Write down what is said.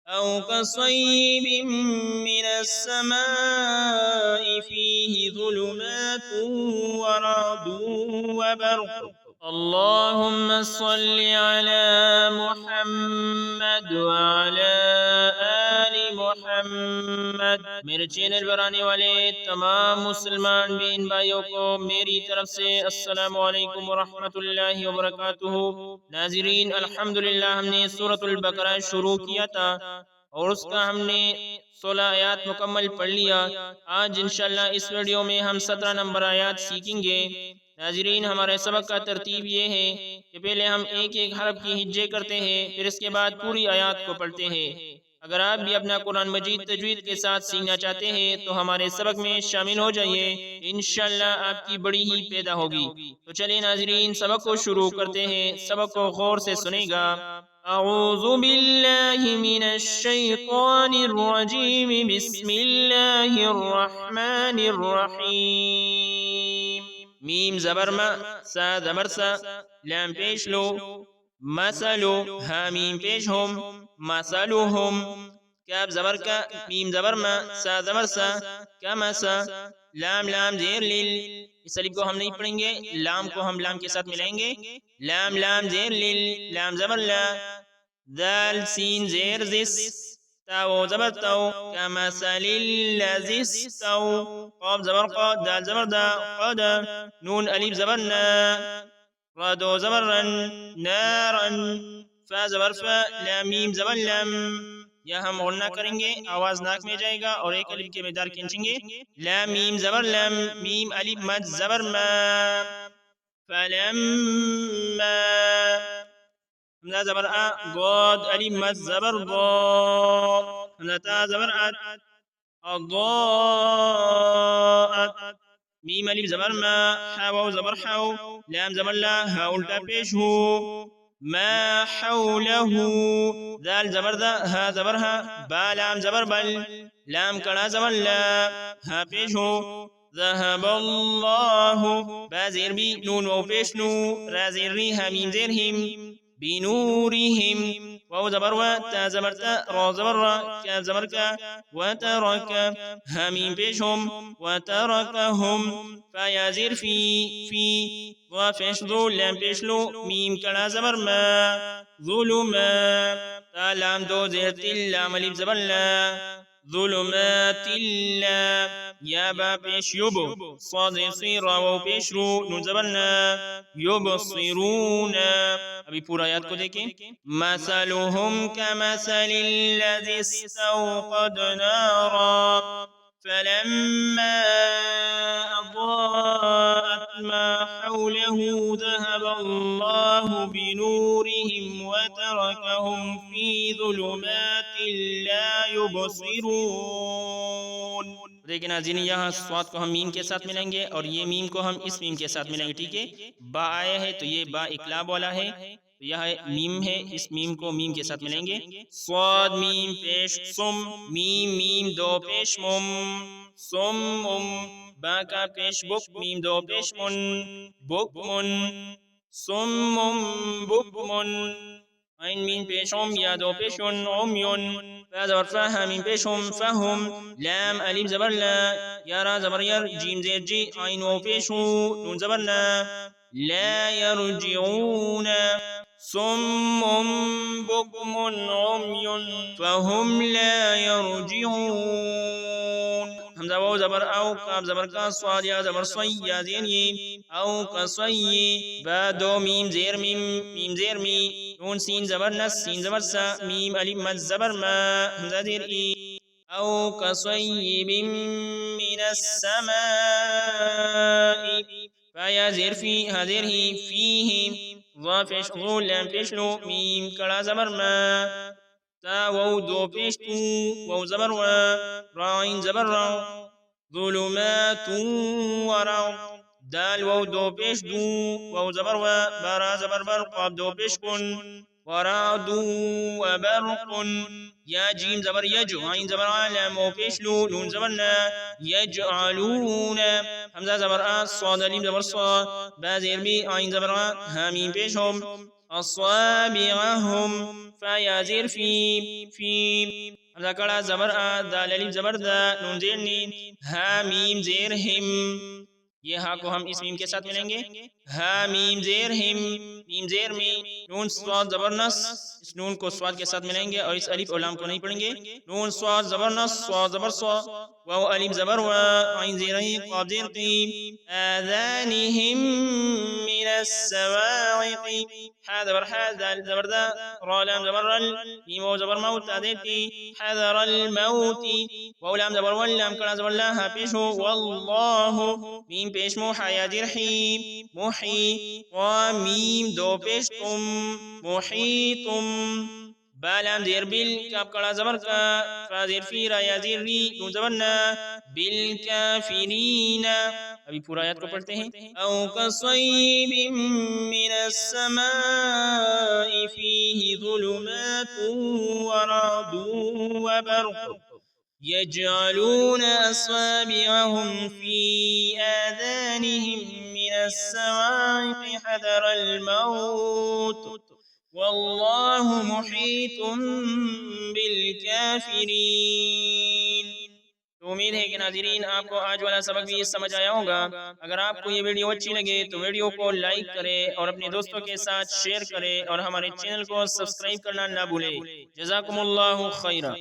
औ कसय्यिबिम मिनस्समाइ फीहि ज़ुलुमातुन व रअदुन व बर्क़। अल्लाहुम्मा सल्लि अला मुहम्मद व अला आलि मुहम्मद। मेरे चैनल पर आने वाले तमाम मुसलमान बहन भाइयों को मेरी तरफ से अस्सलामु अलैकुम व रहमतुल्लाहि व बरकातुहू। नाज़रीन, अल्हम्दुलिल्लाह हमने सूरतुल बकरा शुरू किया था और उसका हमने 16 आयात मुकम्मल पढ़ लिया। आज इंशाअल्लाह इस वीडियो में हम 17 नंबर आयात सीखेंगे। नाज़रीन, हमारे सबक का तरतीब ये है कि पहले हम एक एक हरफ की हिज्जे करते हैं, फिर इसके बाद पूरी आयात को पढ़ते हैं। अगर आप भी अपना कुरान मजीद तजवीद के साथ सीखना चाहते हैं तो हमारे सबक में शामिल हो जाइए, इंशाअल्लाह आपकी बड़ी ही पैदा होगी। तो चलिए नाज़रीन, सबक को शुरू करते हैं। सबक को गौर से सुनेगा। अऊज़ु बिल्लाहि मिनश शैतानिर रजीम, बिस्मिल्लाहिर रहमानिर रहीम। मीम ज़बर मा, सा ज़बर सा, लाम पेश लो, मसलो, हा मीम पेश होम, मसलुहुम। काफ ज़बर का, मीम ज़बर मा, सा ज़बर सा, कमसा, लाम लाम ज़ेर लिल। इस अलिफ को हम नहीं पढ़ेंगे, लाम को हम लाम के साथ मिलाएंगे। लाम लाम ज़ेर लिल, लाम ज़बर ला, दाल सीन ज़ेर जिस, ताओ ज़बर ताओ, कमसलिल लज़िस्तौ। क़ाफ ज़बर क़ा, दाल ज़बर दा, क़द। नून अलिफ ज़बर ना, रदो ज़बर रन, नारन। फा ज़बर फा, लाम मीम ज़बर लम। यह हम गुन्ना करेंगे, आवाज नाक में जाएगा और एक अलिफ के मिक़दार खींचेंगे। लाम मीम ज़बर लम, मीम अलिफ मद ज़बर मा, फलम्मा। हमज़ा ज़बर आ, गौद अलिफ मद ज़बर गौ। हमज़ा ता ज़बर अत, अद्दाअत। मीम अलिफ ज़बर मा, हा वाव ज़बर हाउ, लाम ज़बर ला, हा उल्टा पेश हो, मा हौलहू। दाल ज़बर दा, हा ज़बर हा, बा लाम ज़बर बल, लाम कड़ा ज़बर ला, हा पेश हो, ज़हबल्लाहु। बा ज़ेर बी, नून वाव पेश नु, रा ज़ेर री, हा मीम ज़ेर हिम, बिनूरिहिम। वाव ज़बर वा, ता ज़बर ता, रा ज़बर रा, काफ ज़बर का, व तरक, हा मीम पेश होम, व तरकहुम। फा या ज़ेर फी, फी, व पेश दो, लाम पेश लो, मीम कड़ा ज़बर मा, ज़ुलुमा। ता लाम दो ज़ेर तिल, लाम अलिफ ज़बर ला, ज़ुलुमातिल्ला। या बा पेश युब, साद सीर वाव पेश रू, नून ज़बर ना, युबसिरूना। अभी पूरा आयत को देखें। मसलुहुम कमसलिल लज़ी इस्तौक़द नारा, फलम्मा अज़ाअत मा हौलहू ज़हबल्लाहु बिनूरिहिम व तरकहुम फी ज़ुलुमातिन ला युबसिरून। देखिए नाज़रीन, यहाँ स्वाद को हम मीम के साथ मिलाएंगे और ये मीम को हम इस मीम के साथ मिलाएंगे। ठीक है, बा आया है तो ये बा इकलाब वाला है, तो यह मीम है, इस मीम को मीम के साथ मिलाएंगे। स्वाद मीम पेश सुम, मीम मीम दो पेश मुम, सुम मुम। बा का पेश बुक, मीम दो पेश मुन, बुक मुन, सुम मुम बुक मुन। आइन मीम पेशोम, या दो पेशुन, उम्युन। फा ज़बर फा, हा मीम पेशुम, फहुम। लाम अलिफ ज़बर ला, या रा ज़बर यर, जीम ज़ेर जी, आइन वाव पेशु, नून ज़बर ला, ला यरजिऊन। सुम्मुम बुक्मुन उम्युन फहुम ला यरजिऊन। हमज़ा वाव ज़बर औ, काफ ज़बर का, स्वाद या ज़बर सई, या ज़ेर ये, औ कसय्यि। बा दो मीम ज़ेर मीम, मीम ज़ेर मी, नून सीन ज़बर नस, सीन ज़बर सा, मीम अलिफ मद ज़बर मा, हमज़ा ज़ेर ई। औ कसय्यिबिम मिनस्समाइ। फा या ज़ेर फी, हा ज़ेर ही, फीहि। वा पेश गो, लाम पेश लो, मीम कड़ा ज़बर मा, ता वाव दो पेश तू, वाव ज़बर वा, रा आइन ज़बर रा, ज़ुलुमातुन व रअद। दाल वाव दो पेश दू, वाव ज़बर वा, बारा ज़बर बर, क़ाफ दो पेश कुन, वरादू व बरकुन। या जीम ज़बर यज, आइन ज़बर आ, लाम वाव पेश लो, नून ज़बर ना, यजअलून। हमज़ा ज़बर आ, स्वाद अलीम ज़बर सा, बा ज़ेर बी, आइन ज़बर आ, हा मीम पेश होम, अस्वाबिअहुम फा या ज़ेर फी हमज़ा कड़ा ज़बर आ दाल अलिफ ज़बर दा नून ज़ेर नीन हा मीम ज़ेर हिम। ये हा को हम इस मीम के साथ मिलेंगे। हा मीम ज़ेर हिम, मीम ज़ेर मी, नून स्वाद ज़बर नस, इस नून को स्वाद के साथ मिलाएंगे और इस अलिफ और लाम को नहीं पढ़ेंगे। नून स्वाद ज़बर नस, स्वाद ज़बर स्वा, वाव अलिफ ज़बर व, आइन ज़ेर ई, क़ाफ ज़ेर क़ी, आज़ानिहिम मिनस सवाइक़ि, हा ज़बर हा, दाल ज़बर दा, रा लाम ज़बर रल, मीम वाव ज़बर मौत, ता ज़ेर ती, हज़रल मौति, वाव लाम ज़बर वल, लाम कड़ा ज़बर ला, हा पेश हो, वल्लाहु, मीम पेश मो, हा या ज़ेर ही, मुही, वा मीम दो पेश तुम, मुहीतुम, बा लाम ज़ेर बिल, काफ कड़ा ज़बर का, फा ज़ेर फी, रा या ज़ेर री, नून ज़बर ना, बिल काफिरीना। अभी पूरा आयत को पढ़ते हैं। औ कसय्यिबिम मिनस समाइ फीहि ज़ुलुमातुन व रअदुन व बर्क़ यजअलून अस्वाबिअहुम फी आज़ानिहिम मिनस सवाइक़ि हज़रल मौत वल्लाहु मुहीतुम बिल काफिरीन। तो उम्मीद है कि नाज़रीन आपको आज वाला सबक भी समझ आया होगा। अगर आपको ये वीडियो अच्छी लगे तो वीडियो को लाइक करें और अपने दोस्तों के साथ शेयर करें और हमारे चैनल को सब्सक्राइब करना ना भूलें। जज़ाकुमुल्लाहु खैरा।